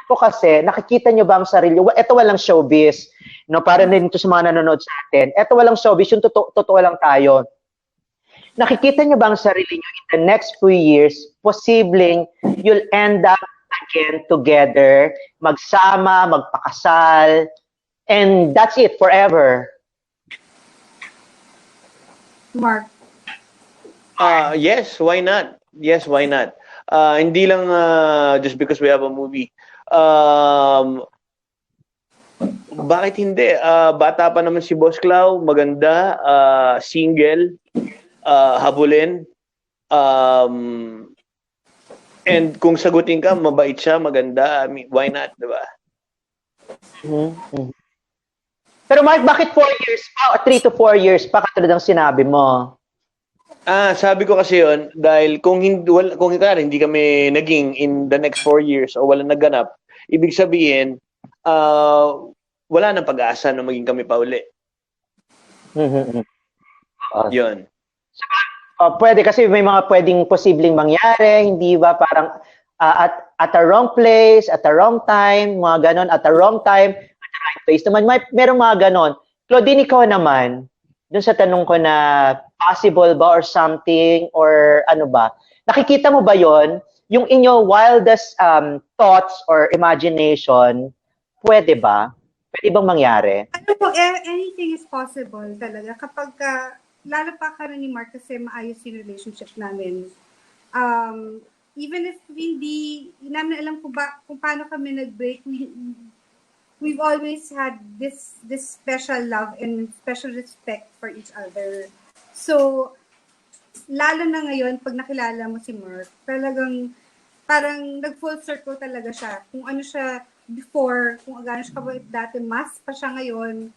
ko kasi, nakikita nyo ba ang sarili? Ito walang showbiz. No, para din ito sa mga nanonood sa atin. Ito walang showbiz, yung totoo lang tayo. Nakikita nyo ba ang sarili nyo in the next few years, posibleng you'll end up again together, magsama, magpakasal, and that's it forever. Mark. Yes, why not? Yes, why not? Hindi lang just because we have a movie. Bakit hindi? Bata pa naman si Boss Clau, maganda, single, habulin. And kung sagutin ka, mabait siya, maganda. I mean, why not, diba? Mm-hmm. Pero Mark, bakit 4 years pa? 3 to 4 years pa katulad ng sinabi mo? Sabi ko kasi yun, dahil kung hindi kami naging in the next 4 years o wala naganap, ibig sabihin, wala nang pag-asa na maging kami pa uli. Yun. Pwede kasi may mga pwedeng posibleng mangyari, hindi ba? Parang at the wrong place, at the wrong time, mga ganon, at the wrong time, at the right place naman. Merong mga ganon. Claudine, ikaw naman, dun sa tanong ko na possible ba or something or ano ba, nakikita mo ba yon yung inyo wildest thoughts or imagination, pwede ba? Pwede bang mangyari? Ano po, anything is possible talaga. Kapag, lalo pa ka ni Mark kasi maayos yung relationship namin. Even if hindi namin alam kung paano kami nag-break, we've always had this special love and special respect for each other. So, lalo na ngayon, pag nakilala mo si Mark, talagang parang nag-full circle talaga siya. Kung ano siya before, kung gaano siya kabait dati, mas pa siya ngayon.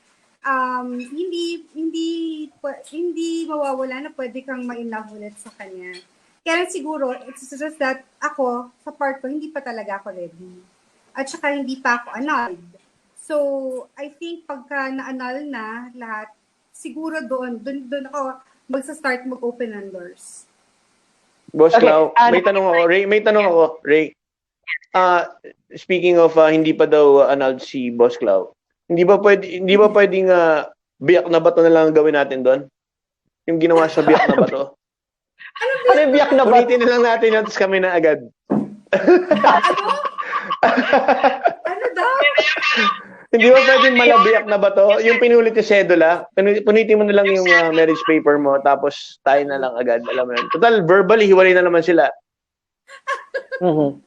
Hindi mawawala na pwede kang ma-in-love ulit sa kanya. Kaya siguro, it's just that ako, sa part ko, hindi pa talaga ako ready. At saka hindi pa ako annulled. So, I think pagka na-annul na lahat, siguro doon ako magsa-start mag-open ng doors. Boss Okay, Clau, may tanong ako, Ray. Speaking of hindi pa daw annulled si Boss Clau, hindi ba pwedeng biyak na bato na lang gawin natin doon? Yung ginawa sa biyak na bato. Ano yung biyak na ba? Ulitin na lang natin yan, tapos kami na agad. Ano daw? Hindi ba pwedeng malabiyak na bato? Yung pinulit yung sedula, punitin mo na lang yung marriage paper mo, tapos tayo na lang agad. Alam mo yun. Total, verbally, hiwalay na naman sila. Mm-hmm.